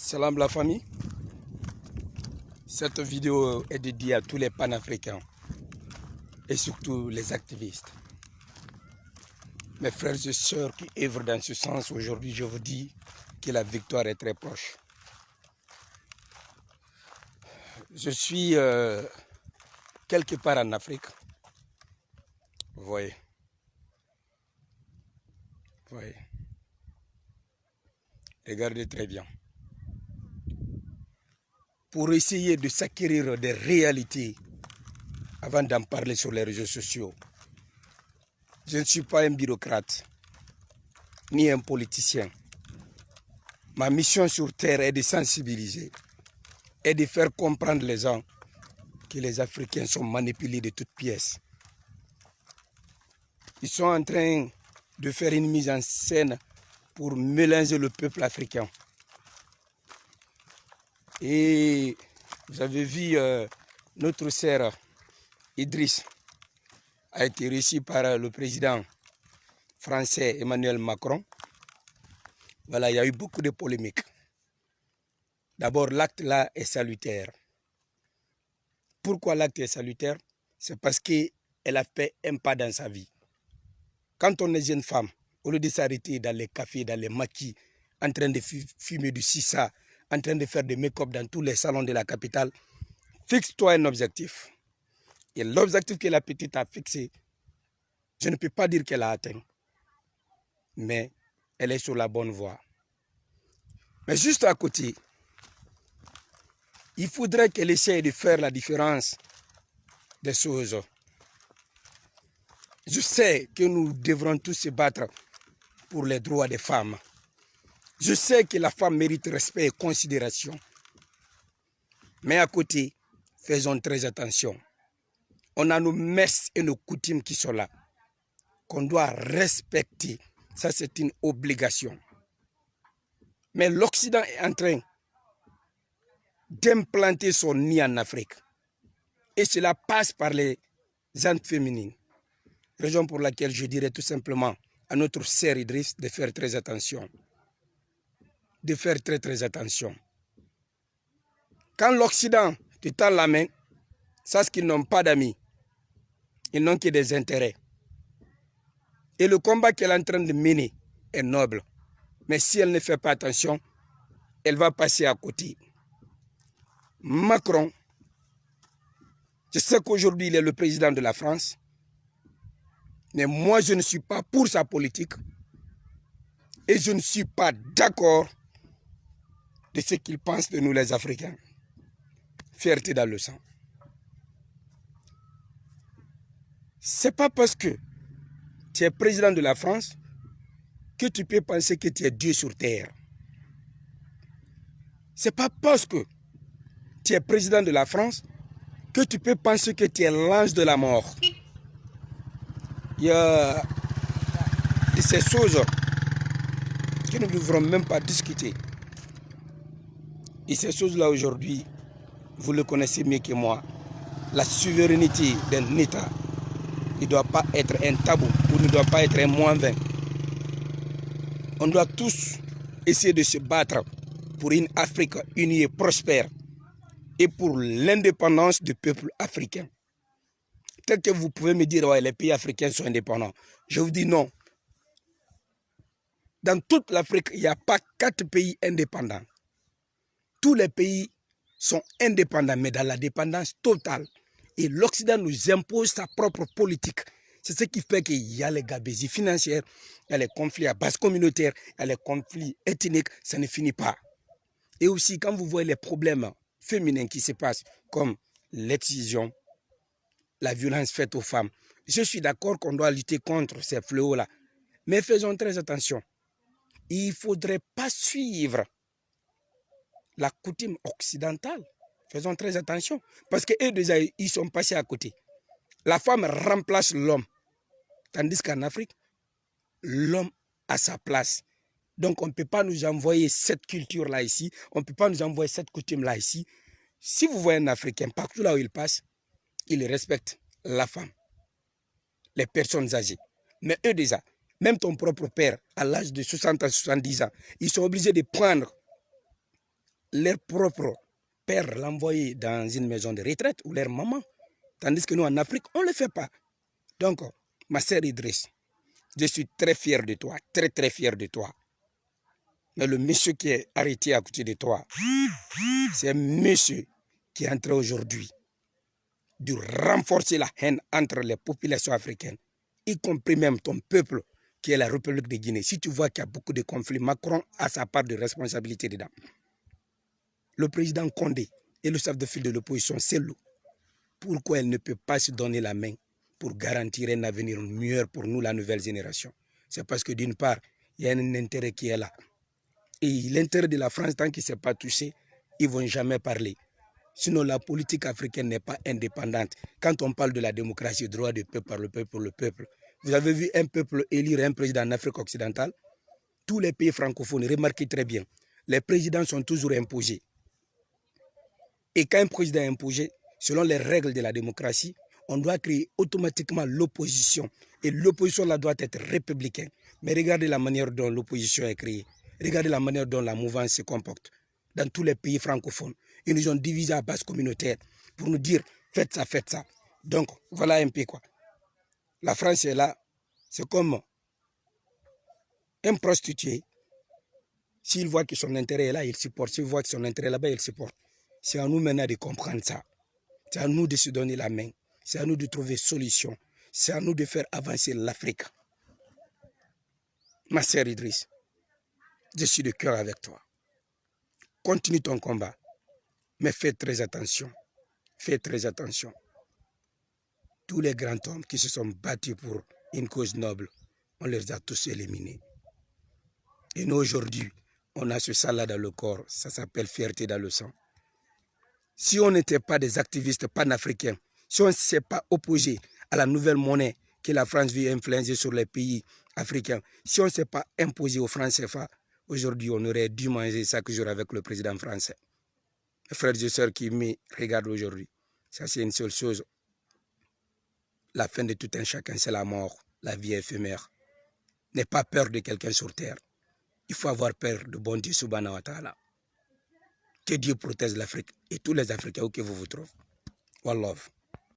Salam la famille. Cette vidéo est dédiée à tous les panafricains et surtout les activistes. Mes frères et sœurs qui œuvrent dans ce sens, aujourd'hui je vous dis que la victoire est très proche. Je suis quelque part en Afrique. Vous voyez. Regardez très bien. Pour essayer de s'acquérir des réalités avant d'en parler sur les réseaux sociaux. Je ne suis pas un bureaucrate, ni un politicien. Ma mission sur Terre est de sensibiliser et de faire comprendre les gens que les Africains sont manipulés de toutes pièces. Ils sont en train de faire une mise en scène pour mélanger le peuple africain. Et vous avez vu notre sœur Idriss a été reçu par le président français Emmanuel Macron. Voilà, il y a eu beaucoup de polémiques. D'abord, l'acte là est salutaire. Pourquoi l'acte est salutaire? C'est parce qu'elle a fait un pas dans sa vie. Quand on est jeune femme, au lieu de s'arrêter dans les cafés, dans les maquis, en train de fumer du sissa, en train de faire des make-up dans tous les salons de la capitale, fixe-toi un objectif. Et l'objectif que la petite a fixé, je ne peux pas dire qu'elle a atteint, mais elle est sur la bonne voie. Mais juste à côté, il faudrait qu'elle essaye de faire la différence des choses. Je sais que nous devrons tous se battre pour les droits des femmes. Je sais que la femme mérite respect et considération. Mais à côté, faisons très attention. On a nos mœurs et nos coutumes qui sont là, qu'on doit respecter. Ça, c'est une obligation. Mais l'Occident est en train d'implanter son nid en Afrique. Et cela passe par les âmes féminines. Raison pour laquelle je dirais tout simplement à notre sœur Idriss de faire très attention. De faire très attention. Quand l'Occident te tend la main, sache qu'ils n'ont pas d'amis. Ils n'ont que des intérêts. Et le combat qu'elle est en train de mener est noble. Mais si elle ne fait pas attention, elle va passer à côté. Macron, je sais qu'aujourd'hui il est le président de la France, mais moi je ne suis pas pour sa politique et je ne suis pas d'accord de ce qu'il pense de nous les Africains. Fierté dans le sang. C'est pas parce que tu es président de la France que tu peux penser que tu es Dieu sur terre. C'est pas parce que tu es président de la France que tu peux penser que tu es l'ange de la mort. Il y a de ces choses que nous ne devrons même pas discuter. Et ces choses-là aujourd'hui, vous le connaissez mieux que moi. La souveraineté d'un État ne doit pas être un tabou ou ne doit pas être un moins 20. On doit tous essayer de se battre pour une Afrique unie et prospère et pour l'indépendance du peuple africain. Peut-être que vous pouvez me dire, ouais, les pays africains sont indépendants. Je vous dis non. Dans toute l'Afrique, il n'y a pas 4 pays indépendants. Tous les pays sont indépendants, mais dans la dépendance totale. Et l'Occident nous impose sa propre politique. C'est ce qui fait qu'il y a les gabegies financières, il y a les conflits à base communautaire, il y a les conflits ethniques, ça ne finit pas. Et aussi, quand vous voyez les problèmes féminins qui se passent, comme l'excision, la violence faite aux femmes, je suis d'accord qu'on doit lutter contre ces fléaux-là. Mais faisons très attention. Il ne faudrait pas suivre la coutume occidentale. Faisons très attention. Parce qu'eux déjà, ils sont passés à côté. La femme remplace l'homme. Tandis qu'en Afrique, l'homme a sa place. Donc on ne peut pas nous envoyer cette culture-là ici. On ne peut pas nous envoyer cette coutume-là ici. Si vous voyez un Africain, partout là où il passe, il respecte la femme, les personnes âgées. Mais eux déjà, même ton propre père, à l'âge de 60 à 70 ans, ils sont obligés de prendre leur propre père l'envoyer dans une maison de retraite ou leur maman. Tandis que nous, en Afrique, on ne le fait pas. Donc, ma sœur Idriss, je suis très fier de toi, très très fier de toi. Mais le monsieur qui est arrêté à côté de toi, c'est un monsieur qui est en train aujourd'hui de renforcer la haine entre les populations africaines, y compris même ton peuple qui est la République de Guinée. Si tu vois qu'il y a beaucoup de conflits, Macron a sa part de responsabilité dedans. Le président Condé et le chef de file de l'opposition, c'est lui. Pourquoi elle ne peut pas se donner la main pour garantir un avenir meilleur pour nous, la nouvelle génération? C'est parce que d'une part, il y a un intérêt qui est là. Et l'intérêt de la France, tant qu'il ne s'est pas touché, ils ne vont jamais parler. Sinon, la politique africaine n'est pas indépendante. Quand on parle de la démocratie, droit du peuple par le peuple pour le peuple, vous avez vu un peuple élire un président en Afrique occidentale? Tous les pays francophones, remarquez très bien, les présidents sont toujours imposés. Et quand un président est imposé, selon les règles de la démocratie, on doit créer automatiquement l'opposition. Et l'opposition là doit être républicaine. Mais regardez la manière dont l'opposition est créée. Regardez la manière dont la mouvance se comporte dans tous les pays francophones. Ils nous ont divisés à base communautaire pour nous dire faites ça, faites ça. Donc voilà un peu quoi. La France est là, c'est comme un prostitué. S'il voit que son intérêt est là, il supporte. S'il voit que son intérêt est là-bas, il supporte. C'est à nous maintenant de comprendre ça. C'est à nous de se donner la main. C'est à nous de trouver solution. C'est à nous de faire avancer l'Afrique. Ma sœur Idriss, je suis de cœur avec toi. Continue ton combat. Mais fais très attention. Fais très attention. Tous les grands hommes qui se sont battus pour une cause noble, on les a tous éliminés. Et nous, aujourd'hui, on a ce sang-là dans le corps. Ça s'appelle fierté dans le sang. Si on n'était pas des activistes panafricains, si on ne s'est pas opposé à la nouvelle monnaie que la France veut influencer sur les pays africains, si on ne s'est pas imposé aux francs CFA, aujourd'hui, on aurait dû manger chaque jour avec le président français. Mes frères et sœurs qui me regardent aujourd'hui, ça c'est une seule chose. La fin de tout un chacun, c'est la mort. La vie est éphémère. N'aie pas peur de quelqu'un sur terre. Il faut avoir peur de bon Dieu subhanahu wa ta'ala. Que Dieu protège l'Afrique et tous les Africains où que vous vous trouvez. One love.